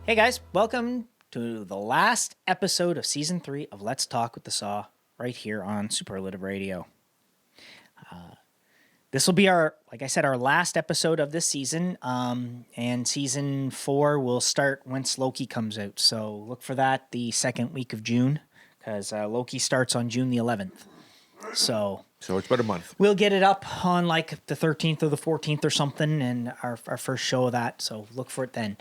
Hey guys, welcome to the last episode of Season 3 of Let's Talk with the Saw right here on Superlative Radio. This will be our last episode of this season, and Season 4 will start once Loki comes out. So look for that the second week of June, because Loki starts on June the 11th. So it's about a month. We'll get it up on like the 13th or the 14th or something, and our first show of that, so look for it then.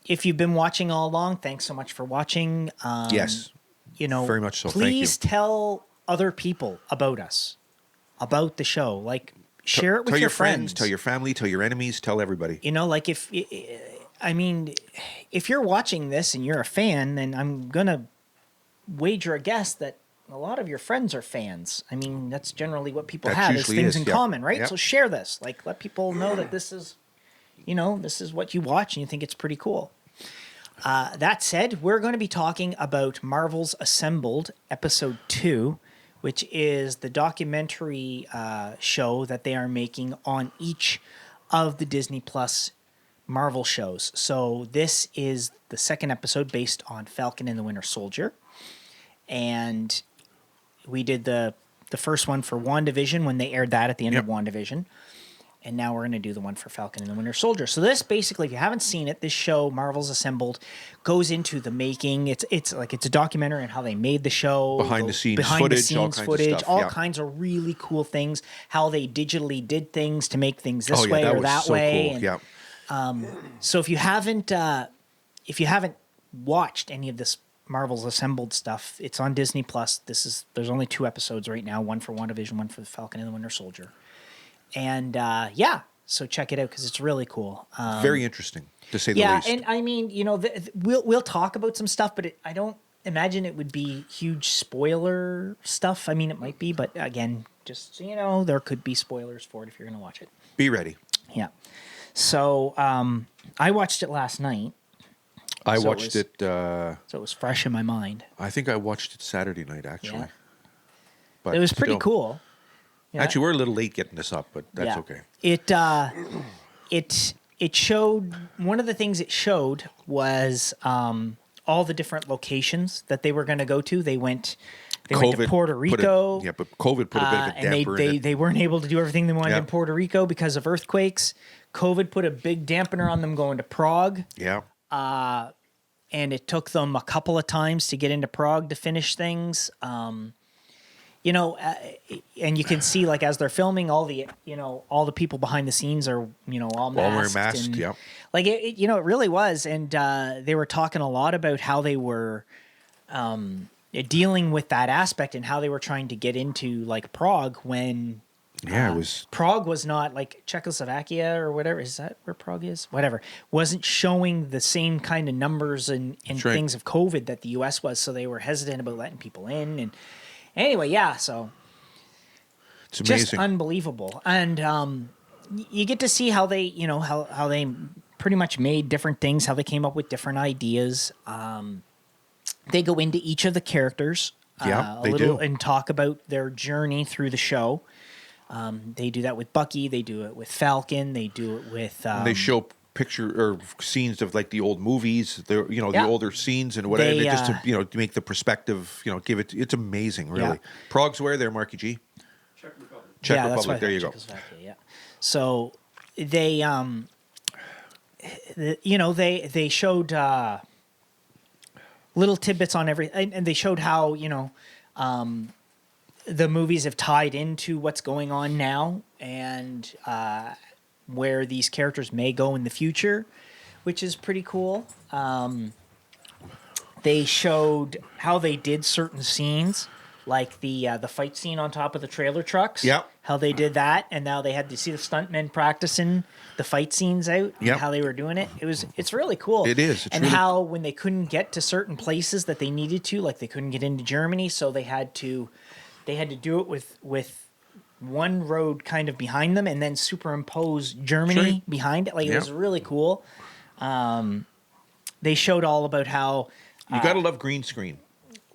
If you've been watching all along, thanks so much for watching. Yes. Very much so. Please Thank you. tell other people about us, about the show. Like, share it with tell your friends. Tell your family, tell your enemies, tell everybody. Like if you're watching this and you're a fan, then I'm going to wager a guess that a lot of your friends are fans. I mean, that's generally what people have is things in common, right? Yep. So share this. Like, let people know that this is, this is what you watch and you think it's pretty cool. That said, we're going to be talking about Marvel's Assembled Episode 2, which is the documentary show that they are making on each of the Disney Plus Marvel shows. So this is the second episode based on Falcon and the Winter Soldier. And we did the first one for WandaVision when they aired that at the end of WandaVision. And now we're going to do the one for Falcon and the Winter Soldier. So this basically, if you haven't seen it, this show, Marvel's Assembled, goes into the making. It's a documentary on how they made the show. Behind the scenes footage, all kinds of really cool things. How they digitally did things to make things this way or that way. Cool. And, so if you haven't watched any of this Marvel's Assembled stuff, it's on Disney Plus. There's only 2 episodes right now, one for WandaVision, one for the Falcon and the Winter Soldier. And so check it out because it's really cool. Very interesting, to say the least. Yeah, and I mean, we'll talk about some stuff, but I don't imagine it would be huge spoiler stuff. I mean, it might be, but again, just so you know, there could be spoilers for it if you're going to watch it. Be ready. Yeah. So I watched it last night. I watched it. So it was fresh in my mind. I think I watched it Saturday night, actually. Yeah. But it was pretty cool. Yeah. Actually, we're a little late getting this up, but that's okay. It showed, one of the things it showed was all the different locations that they were going to go to. They went to Puerto Rico. But COVID put a bit of a damper in it. They weren't able to do everything they wanted in Puerto Rico because of earthquakes. COVID put a big dampener on them going to Prague. Yeah. And it took them a couple of times to get into Prague to finish things. And you can see, like, as they're filming, all the people behind the scenes are, all wearing masked. masks, Like, it really was. And they were talking a lot about how they were dealing with that aspect and how they were trying to get into, like, Prague when... Prague was not, like, Czechoslovakia or whatever. Is that where Prague is? Whatever. Wasn't showing the same kind of numbers and things of COVID that the U.S. was, so they were hesitant about letting people in. And anyway, so it's amazing. Just unbelievable. And you get to see how they, how they pretty much made different things, how they came up with different ideas. They go into each of the characters a little and talk about their journey through the show. They do that with Bucky. They do it with Falcon. They do it with. They show picture or scenes of, like, the old movies, the older scenes and whatever, just to to make the perspective, give it. It's amazing, really. Yeah. Prague's where there, Marky G. Czech Republic. There you go. Yeah. So they they showed little tidbits on everything, and they showed how the movies have tied into what's going on now and where these characters may go in the future, which is pretty cool. They showed how they did certain scenes, like the fight scene on top of the trailer trucks. Yep. How they did that, and now they had to see the stuntmen practicing the fight scenes out. Yep. And how they were doing it. It's really cool. It is. And how when they couldn't get to certain places that they needed to, like they couldn't get into Germany, so they had to do it with one road kind of behind them and then superimpose Germany behind it. Like, it was really cool. They showed all about how... You got to love green screen.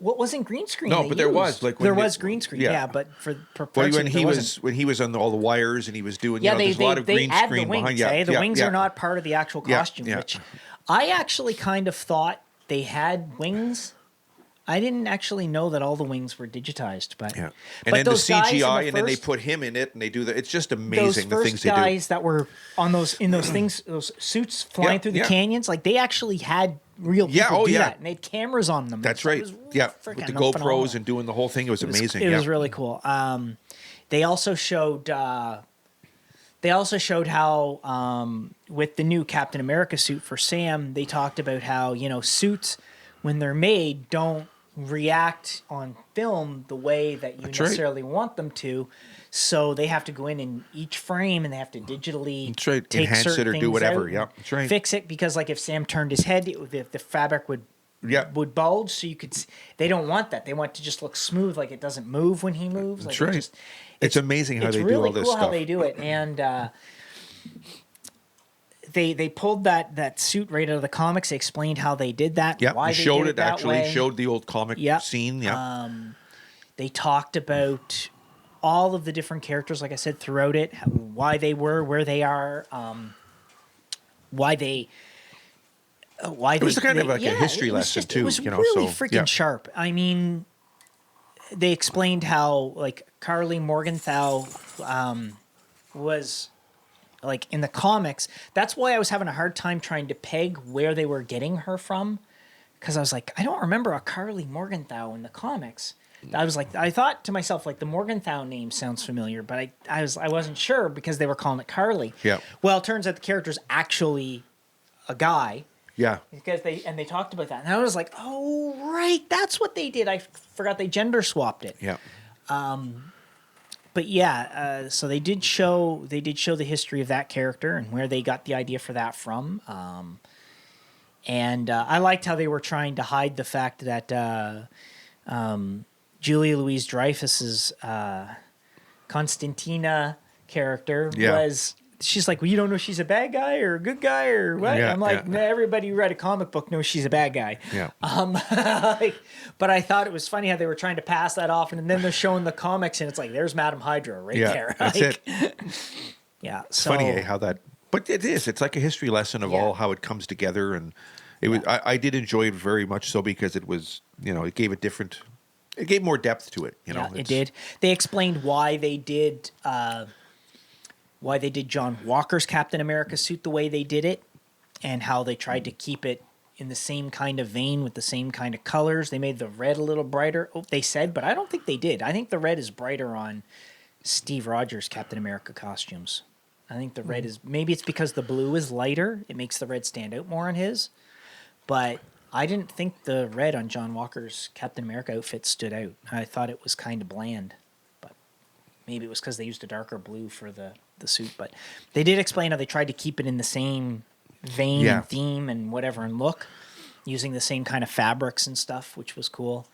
What wasn't green screen? No, but there was, like, there was green screen. Yeah, but for when he was on all the wires and he was doing, there's a lot of green screen behind. The wings are not part of the actual costume. Which I actually kind of thought they had wings. I didn't actually know that all the wings were digitized, but Yeah, but and then the those guys in CGI, the and then they first- put him in it, and they do that. It's just those amazing the first things they do. guys that were on those things, those suits flying Yeah, through the yeah. canyons, like they actually had real Yeah, people oh, do yeah. that, and they had cameras on them. That's So it right. was Yeah, with freaking the GoPros phenomenal. and doing the whole thing, it was amazing. It yeah. was really cool. They also showed. They also showed how with the new Captain America suit for Sam, they talked about how suits when they're made don't react on film the way that you That's right. necessarily want them to. So they have to go in each frame and they have to digitally That's right. take Enhance certain it or do things whatever. out Yeah, and that's right. fix it, because like if Sam turned his head, the fabric would bulge, so you could. They don't want that. They want it to just look smooth, like it doesn't move when he moves. That's like right. It's amazing how it's they really do all this cool stuff. how they do it, and they pulled that suit right out of the comics. They explained how they did that. Yeah, why they they showed did it that actually. way. Showed the old comic Yeah. scene. Yeah, They talked about all of the different characters, like I said, throughout it, why they were where they are, why they. it was kind of like a history lesson too. It was you know, really so freaking yeah. sharp. I mean, they explained how like Carly Morgenthau was like in the comics. That's why I was having a hard time trying to peg where they were getting her from, because I was like, I don't remember a Carly Morgenthau in the comics. I thought to myself, like, the Morgenthau name sounds familiar, but I wasn't sure because they were calling it Carly. Yeah. Well, it turns out the character's actually a guy. Yeah. Because they talked about that, and I was like, "Oh, right, that's what they did." I forgot they gender swapped it. Yeah. But yeah, so they did show the history of that character and where they got the idea for that from. And I liked how they were trying to hide the fact that Julia Louis-Dreyfus's Constantina character was. She's like, well, you don't know she's a bad guy or a good guy or what? Yeah, I'm like, yeah. nah, everybody who read a comic book knows she's a bad guy. Yeah. But I thought it was funny how they were trying to pass that off, and then they're showing the comics, and it's like, there's Madame Hydra right there. That's Like, it. Yeah. It's funny how that, but it is. It's like a history lesson of all how it comes together, and it was. I did enjoy it very much so because it was, it gave it gave more depth to it. You know, it did. They explained why they did John Walker's Captain America suit the way they did it, and how they tried to keep it in the same kind of vein with the same kind of colors. They made the red a little brighter. Oh, they said, but I don't think they did. I think the red is brighter on Steve Rogers' Captain America costumes. I think the red is, maybe it's because the blue is lighter. It makes the red stand out more on his. But I didn't think the red on John Walker's Captain America outfit stood out. I thought it was kind of bland. But maybe it was because they used a darker blue for the suit. But they did explain how they tried to keep it in the same vein and theme and whatever and look, using the same kind of fabrics and stuff, which was cool.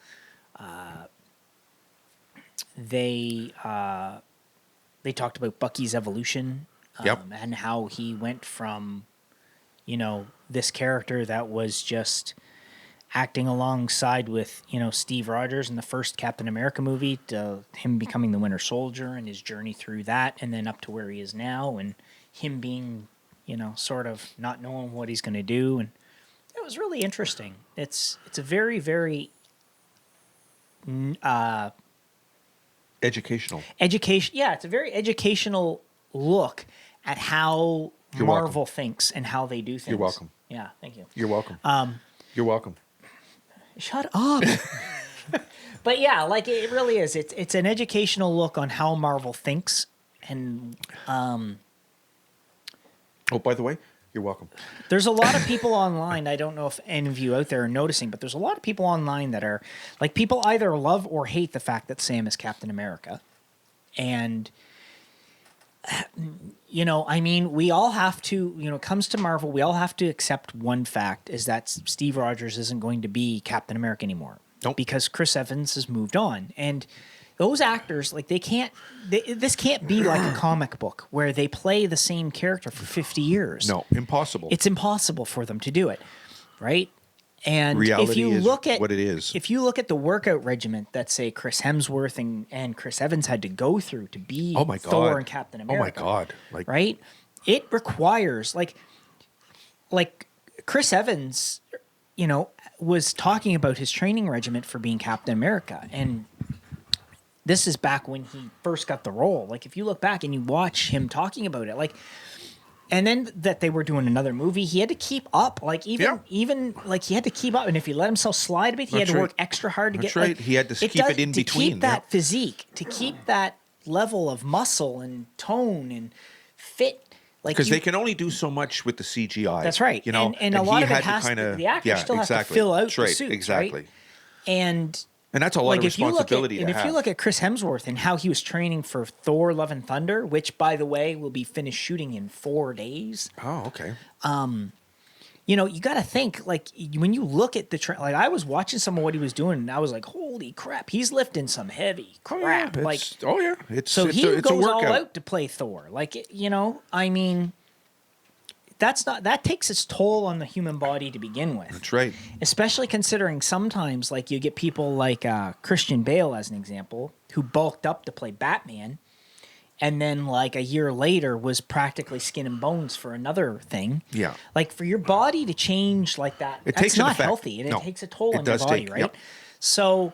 They talked about Bucky's evolution and how he went from, this character that was just acting alongside with, Steve Rogers in the first Captain America movie to him becoming the Winter Soldier and his journey through that, and then up to where he is now, and him being, sort of not knowing what he's going to do. And it was really interesting. It's a very, very educational. Yeah, it's a very educational look at how Marvel thinks and how they do things. You're welcome. Yeah, thank you. You're welcome. You're welcome. Shut up. But yeah, like it really is. It's an educational look on how Marvel thinks, and oh, by the way, you're welcome. there's a lot of people online. I don't know if any of you out there are noticing, but there's a lot of people online that are like, people either love or hate the fact that Sam is Captain America, and I mean, we all have to, it comes to Marvel, we all have to accept one fact, is that Steve Rogers isn't going to be Captain America anymore. Nope. Because Chris Evans has moved on. And those actors, like, this can't be like a comic book where they play the same character for 50 years. No, impossible. It's impossible for them to do it, right? And reality if you is look at what it is. If you look at the workout regimen that, say, Chris Hemsworth and Chris Evans had to go through to be Thor and Captain America. Oh my God. Right? It requires like Chris Evans, was talking about his training regimen for being Captain America. And this is back when he first got the role. Like, if you look back and you watch him talking about it, like, and then that they were doing another movie, he had to keep up. Like, even like he had to keep up. And if he let himself slide a bit, he had to work extra hard to get. That's right. He had to keep it in between. To keep that physique, to keep that level of muscle and tone and fit. Because they can only do so much with the CGI. That's right. And a lot of it has to, the actor still has to fill out the suits, right? And that's a lot of responsibility to have. And if you look at Chris Hemsworth and how he was training for Thor: Love and Thunder, which, by the way, will be finished shooting in 4 days. Oh, okay. You got to think, like, when you look at like, I was watching some of what he was doing, and I was like, holy crap, he's lifting some heavy crap. So he goes all out to play Thor. Like, I mean, that takes its toll on the human body to begin with. That's right. Especially considering sometimes, like, you get people like Christian Bale, as an example, who bulked up to play Batman, and then, like, a year later was practically skin and bones for another thing. Yeah. Like, for your body to change like that, that's not healthy. And it takes a toll on your body, right? Yep. So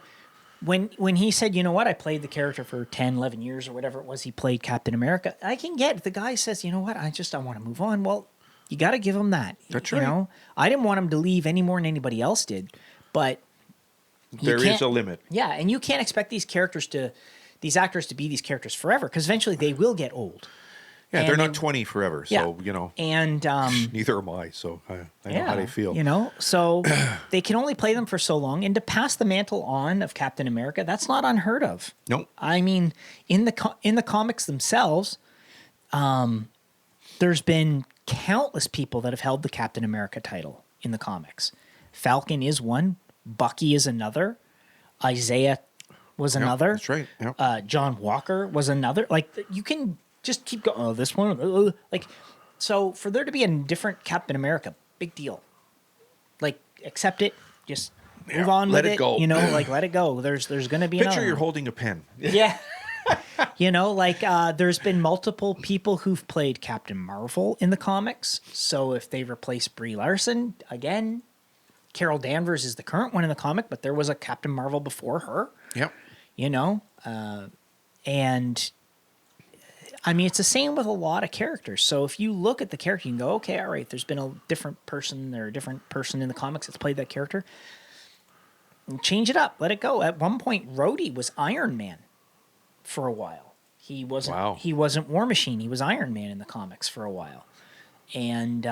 when he said, you know what, I played the character for 10, 11 years or whatever it was he played Captain America, I can get if the guy says, you know what, I want to move on. Well, you got to give him that. That's right. I didn't want him to leave any more than anybody else did, but there is a limit. Yeah, and you can't expect these actors to be these characters forever, because eventually they will get old. Yeah, and they're not 20 forever, so, And neither am I, so I know how they feel. So they can only play them for so long, and to pass the mantle on of Captain America, that's not unheard of. Nope. I mean, in the comics themselves, there's been countless people that have held the Captain America title in the comics. Falcon is one, Bucky is another, Isaiah was another. That's right. Yep. John Walker was another. Like, you can just keep going. Oh, this one. Like, so for there to be a different Captain America, big deal. Like, accept it. Just move on with it. Let it go. Let it go. There's going to be another. Picture you're holding a pen. Yeah. There's been multiple people who've played Captain Marvel in the comics. So if they replace Brie Larson, again, Carol Danvers is the current one in the comic, but there was a Captain Marvel before her. Yep. And I mean, it's the same with a lot of characters. So if you look at the character, you can go, okay, all right, there's been a different person in the comics that's played that character. And change it up. Let it go. At one point, Rhodey was Iron Man for a while. He wasn't. Wow. He wasn't War Machine. He was Iron Man in the comics for a while. And,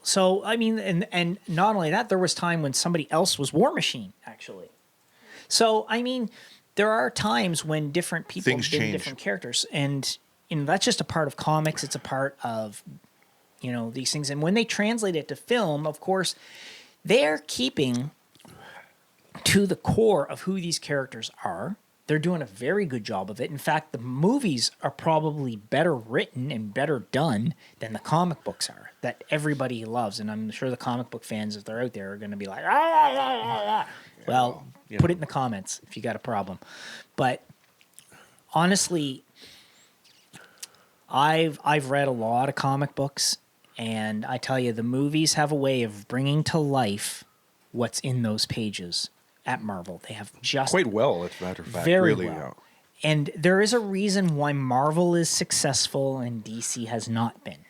so, I mean, and not only that, there was time when somebody else was War Machine, actually. So, I mean, there are times when different people have been different characters. And, that's just a part of comics. It's a part of, these things. And when they translate it to film, of course, they're keeping to the core of who these characters are. They're doing a very good job of it. In fact, the movies are probably better written and better done than the comic books are, that everybody loves. And I'm sure the comic book fans, if they're out there, are going to be like, well, put it in the comments if you got a problem. But honestly, I've read a lot of comic books, and I tell you, the movies have a way of bringing to life what's in those pages. At Marvel, they have just quite well, as a matter of fact, very really well. And there is a reason why Marvel is successful and DC has not been.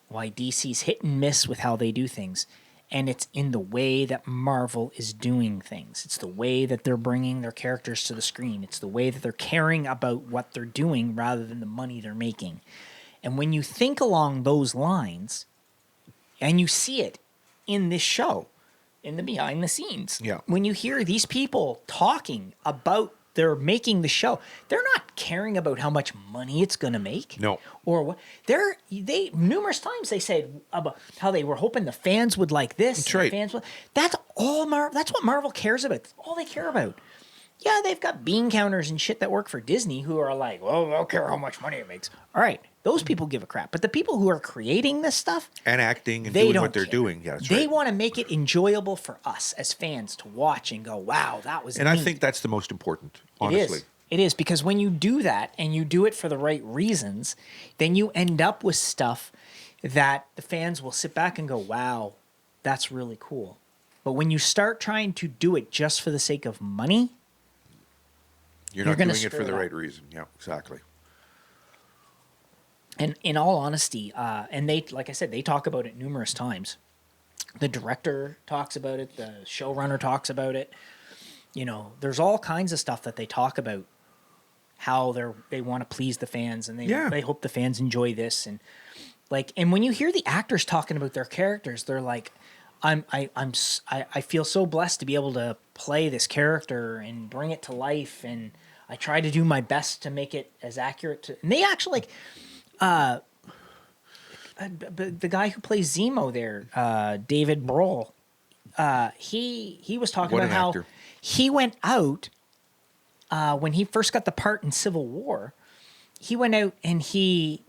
Why DC's hit and miss with how they do things, and it's in the way that Marvel is doing things. It's the way that they're bringing their characters to the screen. It's the way that they're caring about what they're doing rather than the money they're making. And when you think along those lines, and you see it in this show. In the behind the scenes. Yeah. When you hear these people talking about they're making the show, they're not caring about how much money it's going to make. No. Or what they numerous times they said about how they were hoping the fans would like this. That's right. That's all that's what Marvel cares about. That's all they care about. Yeah, they've got bean counters and shit that work for Disney who are like, well, I don't care how much money it makes. All right. Those people give a crap. But the people who are creating this stuff and acting and doing what they're doing, yeah, that's right. They want to make it enjoyable for us as fans to watch and go, wow, that was And neat. I think that's the most important, honestly. It is, because when you do that and you do it for the right reasons, then you end up with stuff that the fans will sit back and go, wow, that's really cool. But when you start trying to do it just for the sake of money, You're not gonna doing it for screw the it up. right reason. Yeah, exactly. and in all honesty, and they, like I said, they talk about it numerous times. The director talks about it. The showrunner talks about it. You know, there's all kinds of stuff that they talk about, how they want to please the fans, and they hope the fans enjoy this, and when you hear the actors talking about their characters, they're like, I feel so blessed to be able to play this character and bring it to life, and I try to do my best to make it as accurate to. And they actually the guy who plays Zemo there, David Brohl, he was talking What about an how actor. he went out when he first got the part in Civil War. He went out and he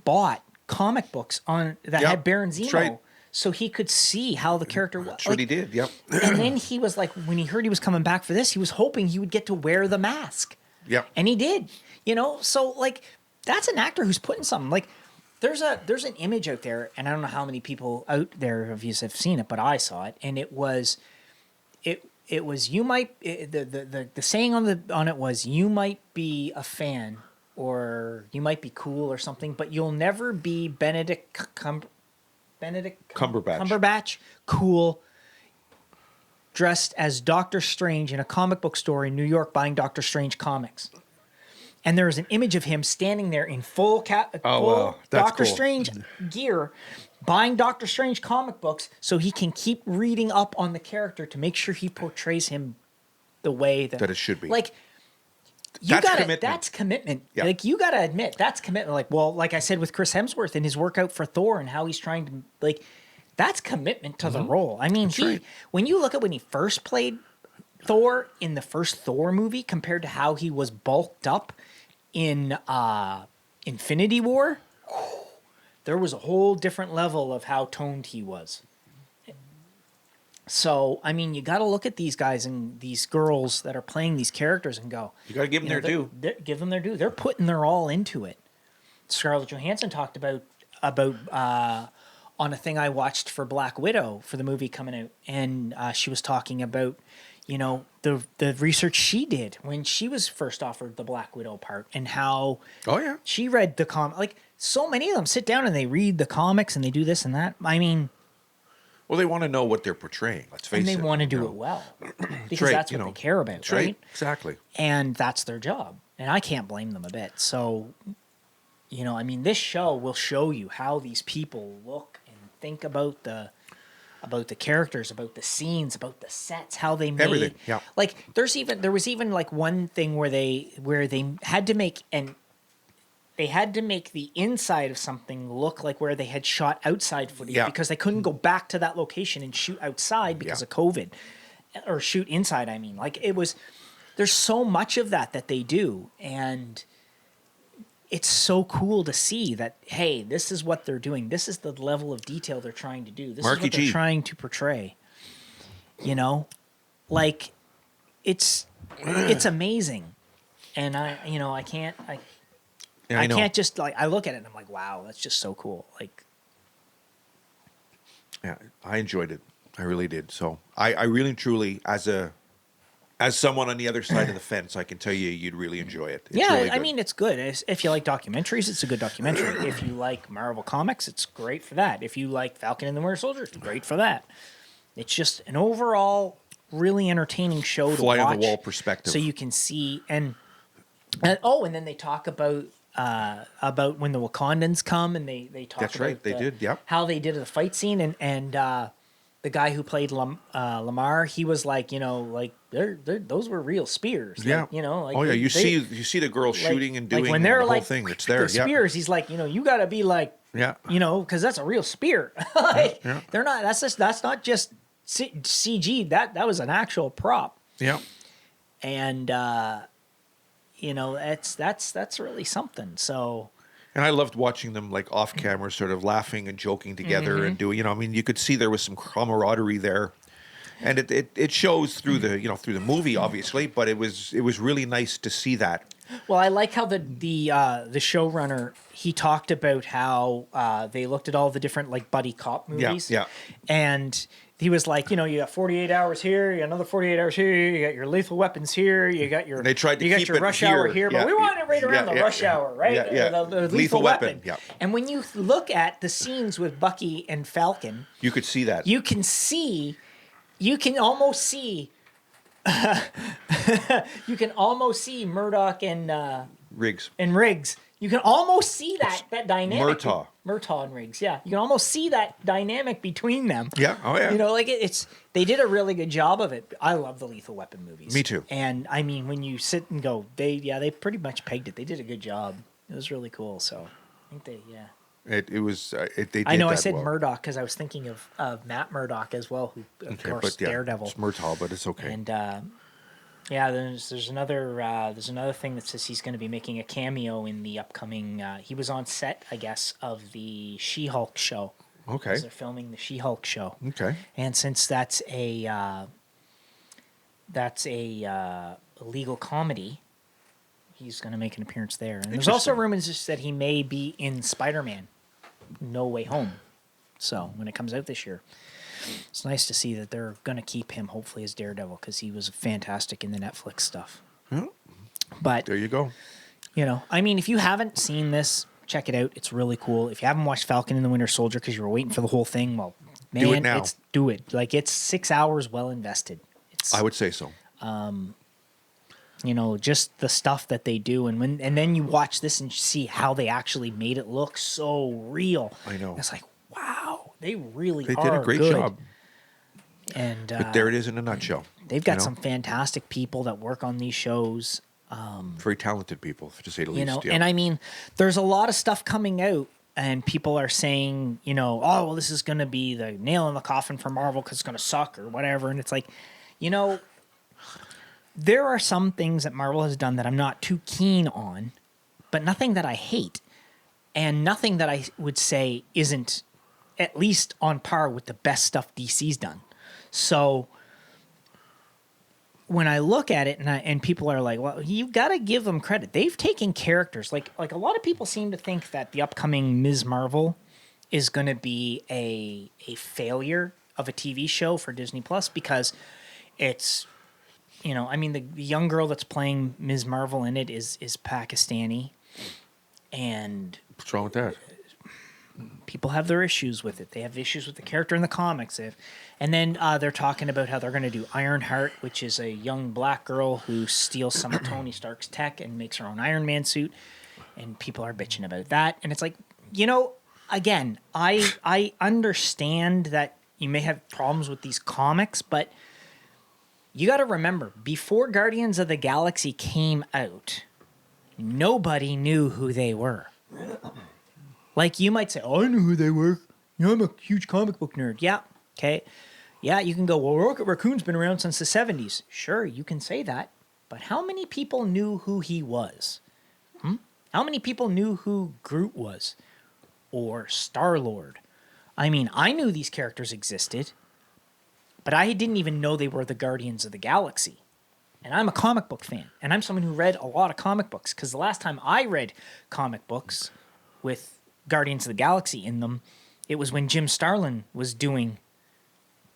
bought comic books that Yep, had Baron that's Zemo, right. so he could see how the character was. That's what he did. Yep. And then he was like, when he heard he was coming back for this, he was hoping he would get to wear the mask. Yep. And he did. You know, so that's an actor who's putting something. There's an image out there, and I don't know how many people out there of you have seen it, but I saw it, and it was the saying on it was, you might be a fan or you might be cool or something, but you'll never be Benedict Cumberbatch cool, dressed as Doctor Strange in a comic book store in New York buying Doctor Strange comics. And there is an image of him standing there in full wow. That's Doctor cool. Strange gear, buying Doctor Strange comic books so he can keep reading up on the character to make sure he portrays him the way that That it should be. That's commitment. Yeah. You gotta admit, that's commitment. Like I said with Chris Hemsworth and his workout for Thor and how he's trying to, that's commitment to the role. I mean, right. when you look at when he first played Thor in the first Thor movie compared to how he was bulked up in Infinity War, there was a whole different level of how toned he was. So, I mean, you got to look at these guys and these girls that are playing these characters and go, You got to give them their due. Give them their due. They're putting their all into it. Scarlett Johansson talked about on a thing I watched for Black Widow for the movie coming out, and she was talking about, the research she did when she was first offered the Black Widow part, and how she read the comic. So many of them sit down and they read the comics and they do this and that. I mean, well, they want to know what they're portraying. Let's face it. and they want to do it well because that's what they care about, right? Exactly. And that's their job, and I can't blame them a bit. So, I mean, this show will show you how these people look and think about the characters, about the scenes, about the sets, how they made everything. Yeah. There was even one thing where they had to make the inside of something look like where they had shot outside footage because they couldn't go back to that location and shoot outside because of COVID, or shoot inside. I mean, there's so much of that they do, and it's so cool to see that, hey, this is what they're doing. This is the level of detail they're trying to do. This is what they're trying to portray. It's amazing. And I can't just I look at it and I'm like, wow, that's just so cool. Yeah, I enjoyed it. I really did. So I really truly, as someone on the other side of the fence, I can tell you you'd really enjoy it. It's really I good. mean, it's good. If you like documentaries, it's a good documentary. If you like Marvel Comics, it's great for that. If you like Falcon and the Winter Soldier, it's great for that. It's just an overall really entertaining show to watch. Fly on the wall perspective. So you can see, and then they talk about when the Wakandans come, and they talk That's about right, they did, yep. how they did the fight scene, and the guy who played Lamar, he was like, those were real spears. Yeah. You see the girl shooting and doing when they're the whole thing. It's there. The spears, he's like, you got to be like, because that's a real spear. They're not. That's not just CG. That was an actual prop. Yeah. And that's really something. So. And I loved watching them off camera, sort of laughing and joking together and doing. I mean, you could see there was some camaraderie there, and it shows through the through the movie, obviously. But it was really nice to see that Well, I like how the showrunner, he talked about how they looked at all the different like buddy cop movies. Yeah. And he was like, you got 48 hours here, you got another 48 hours here, you got your Lethal Weapons here, you got your They tried to you got keep your it Rush here. Hour here, Yeah. but we want it right around Yeah, the Rush Hour, right? Yeah. The Lethal Weapon. Yeah. And when you look at the scenes with Bucky and Falcon, You could see that. you can almost see Murdoch and Riggs. Riggs. You can almost see that dynamic. Murtaugh and Riggs. Yeah, you can almost see that dynamic between them. Yeah. Oh yeah. Like it's they did a really good job of it. I love the Lethal Weapon movies. Me too. And I mean, when you sit and go, they pretty much pegged it. They did a good job. It was really cool. So I think they It was. They did. I know I that said well. Murdoch because I was thinking of Matt Murdock as well, who of course Daredevil. It's Murtaugh, but it's okay. And there's another thing that says he's going to be making a cameo in the upcoming. He was on set, I guess, of the She-Hulk show. Okay. As they're filming the She-Hulk show. Okay. And since that's a legal comedy, he's going to make an appearance there. And there's also rumors that he may be in Spider-Man: No Way Home. So when it comes out this year. It's nice to see that they're going to keep him, hopefully, as Daredevil, because he was fantastic in the Netflix stuff. Yeah. But, There you go. I mean, if you haven't seen this, check it out. It's really cool. If you haven't watched Falcon and the Winter Soldier because you were waiting for the whole thing, well, man, Do it now. do it. Like, it's 6 hours well invested. I would say so. Just the stuff that they do. And then you watch this and see how they actually made it look so real. I know. It's like, wow. They really They are did a great good. job. And But there it is in a nutshell. they've got some fantastic people that work on these shows. Very talented people, to say the least. Yeah. And I mean, there's a lot of stuff coming out, and people are saying, oh, well, this is going to be the nail in the coffin for Marvel because it's going to suck or whatever. And it's like, there are some things that Marvel has done that I'm not too keen on, but nothing that I hate, and nothing that I would say isn't at least on par with the best stuff DC's done. So when I look at it and people are like, well, you got to give them credit. They've taken characters like a lot of people seem to think that the upcoming Ms. Marvel is going to be a failure of a TV show for Disney Plus because it's, I mean, the young girl that's playing Ms. Marvel in it is Pakistani, and What's wrong with that? people have their issues with it. They have issues with the character in the comics. And then they're talking about how they're going to do Ironheart, which is a young black girl who steals some of Tony Stark's tech and makes her own Iron Man suit. And people are bitching about that. And it's like, again, I understand that you may have problems with these comics, but you got to remember, before Guardians of the Galaxy came out, nobody knew who they were. Like, you might say, oh, I knew who they were. I'm a huge comic book nerd. Yeah, okay. Yeah, you can go, well, Rocket Raccoon's been around since the 70s. Sure, you can say that. But how many people knew who he was? How many people knew who Groot was? Or Star-Lord? I mean, I knew these characters existed, but I didn't even know they were the Guardians of the Galaxy. And I'm a comic book fan, and I'm someone who read a lot of comic books, because the last time I read comic books with Guardians of the Galaxy in them, it was when Jim Starlin was doing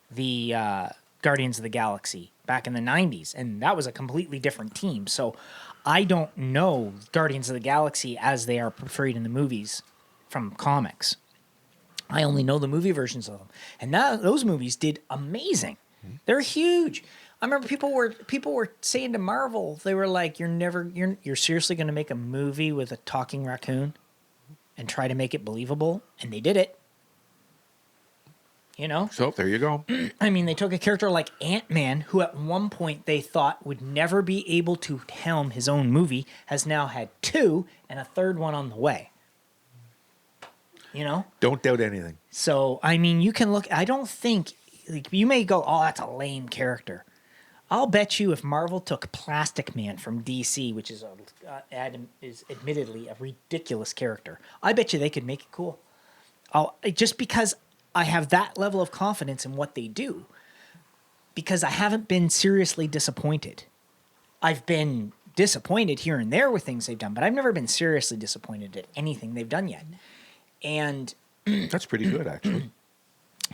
the Guardians of the Galaxy back in the 90s, and that was a completely different team. So I don't know Guardians of the Galaxy as they are portrayed in the movies from comics. I only know the movie versions of them, and those movies did amazing. They're huge. I remember people were saying to Marvel, they were like, "You're seriously going to make a movie with a talking raccoon and try to make it believable?" And they did it. So there you go. I mean, they took a character like Ant-Man, who at one point they thought would never be able to helm his own movie, has now had 2 and a third one on the way. Don't doubt anything. So, I mean, you can look, I don't think, you may go, oh, that's a lame character. I'll bet you if Marvel took Plastic Man from DC, which is admittedly a ridiculous character, I bet you they could make it cool. Just because I have that level of confidence in what they do, because I haven't been seriously disappointed. I've been disappointed here and there with things they've done, but I've never been seriously disappointed at anything they've done yet. And That's pretty good, actually.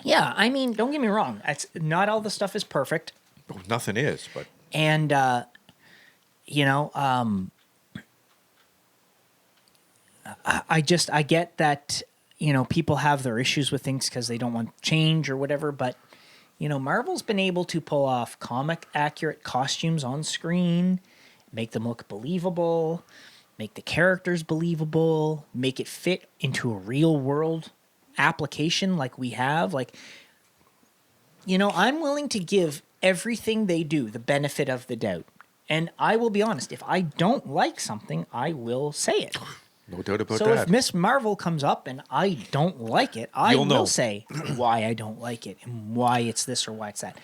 yeah, I mean, don't get me wrong. Not all the stuff is perfect. Well, nothing is, but And, you know, I get that, you know, people have their issues with things because they don't want change or whatever, but, you know, Marvel's been able to pull off comic accurate costumes on screen, make them look believable, make the characters believable, make it fit into a real world application like we have. Like, you know, I'm willing to give everything they do the benefit of the doubt. And I will be honest, if I don't like something, I will say it. no doubt about So that. if Miss Marvel comes up and I don't like it, I You'll will know. say why I don't like it and why it's this or why it's that.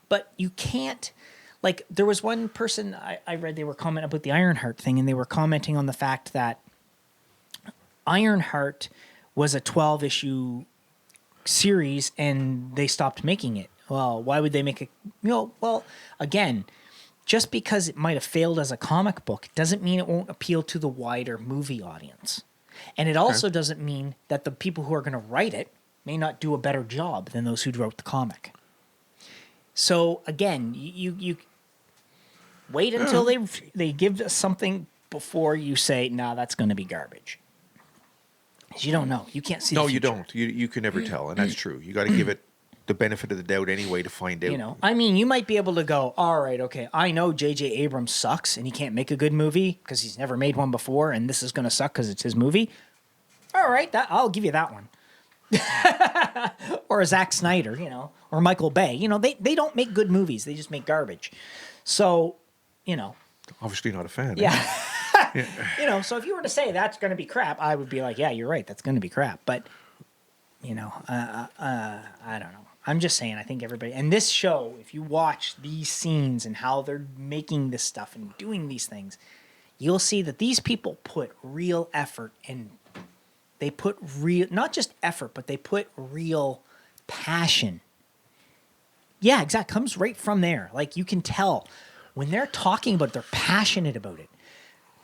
But you can't, like, there was one person I read, they were commenting about the Ironheart thing, and they were commenting on the fact that Ironheart was a 12-issue series and they stopped making it. Well, why would they make a, you know, well, again, just because it might have failed as a comic book doesn't mean it won't appeal to the wider movie audience. And it also doesn't mean that the people who are going to write it may not do a better job than those who wrote the comic. So again, you wait until they give us something before you say, "Nah, that's going to be garbage." 'Cause you don't know. You can't see. No, the you future. don't. You can never tell, and that's true. You got to give it the benefit of the doubt anyway to find out. You know, I mean, you might be able to go, all right, okay, I know J.J. Abrams sucks and he can't make a good movie because he's never made one before, and this is going to suck because it's his movie. All right, I'll give you that one. Or Zack Snyder, you know, or Michael Bay. You know, they don't make good movies. They just make garbage. So, you know. Obviously not a fan. Yeah. You know, so if you were to say that's going to be crap, I would be like, yeah, you're right. That's going to be crap. But, you know, I don't know. I'm just saying, I think everybody, and this show, if you watch these scenes and how they're making this stuff and doing these things, you'll see that these people put real effort and they put real, not just effort, but they put real passion. Yeah, exactly. Comes right from there. Like, you can tell when they're talking about it, they're passionate about it.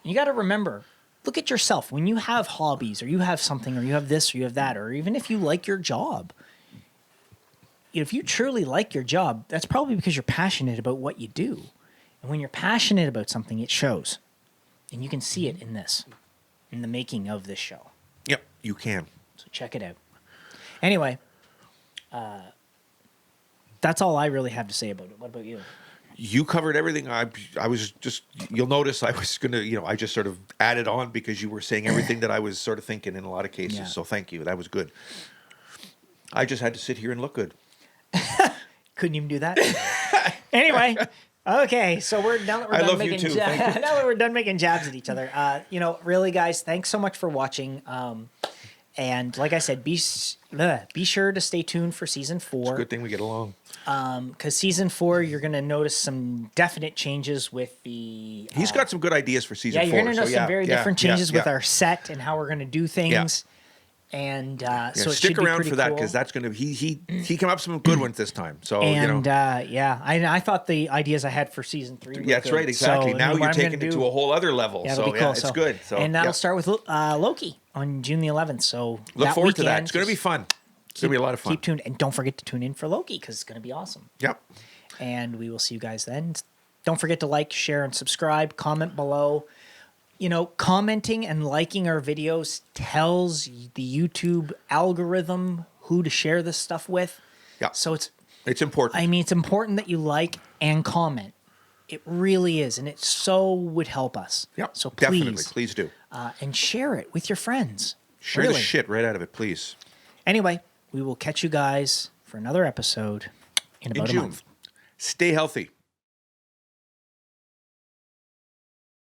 You got to remember, look at yourself. When you have hobbies or you have something or you have this or you have that, or even if you like your job, if you truly like your job, that's probably because you're passionate about what you do. And when you're passionate about something, it shows. And you can see it in this, in the making of this show. Yep, you can. So check it out. Anyway, that's all I really have to say about it. What about you? You covered everything. I was just, you'll notice I was going to, you know, I just sort of added on because you were saying everything that I was sort of thinking in a lot of cases. Yeah. So thank you. That was good. I just had to sit here and look good. Couldn't even do that. Anyway, okay, so now that we're I done love you making too. Thank you. now that we're done making jabs at each other, you know, really, guys, thanks so much for watching. And like I said, be sure to stay tuned for season 4. It's a good thing we get along. Because season 4, you're going to notice some definite changes with the. He's got some good ideas for season 4. Yeah, you're going to notice some very different changes with our set and how we're going to do things. And so it stick should be around pretty for that cool. because that's going to he came up with some good ones this time. So And you know, yeah, I thought the ideas I had for season 3 were that's good. right, exactly. So, now what you're I'm gonna taking it do- to a whole other level. Yeah, So it'll be cool. it's So- good. So and that'll yeah. start with Loki on June the 11th. So Look that forward to that. weekend, It's going to be just fun. It's going to be a lot of fun. Keep tuned, and don't forget to tune in for Loki because it's going to be awesome. Yep. And we will see you guys then. Don't forget to like, share, and subscribe. Comment below. You know, commenting and liking our videos tells the YouTube algorithm who to share this stuff with. Yeah. So it's important. I mean, it's important that you like and comment. It really is, and it so would help us. Yep. So Definitely. Please do. and share it with your friends. Share the Really. shit right out of it, please. Anyway, we will catch you guys for another episode in about In a June. month. Stay healthy.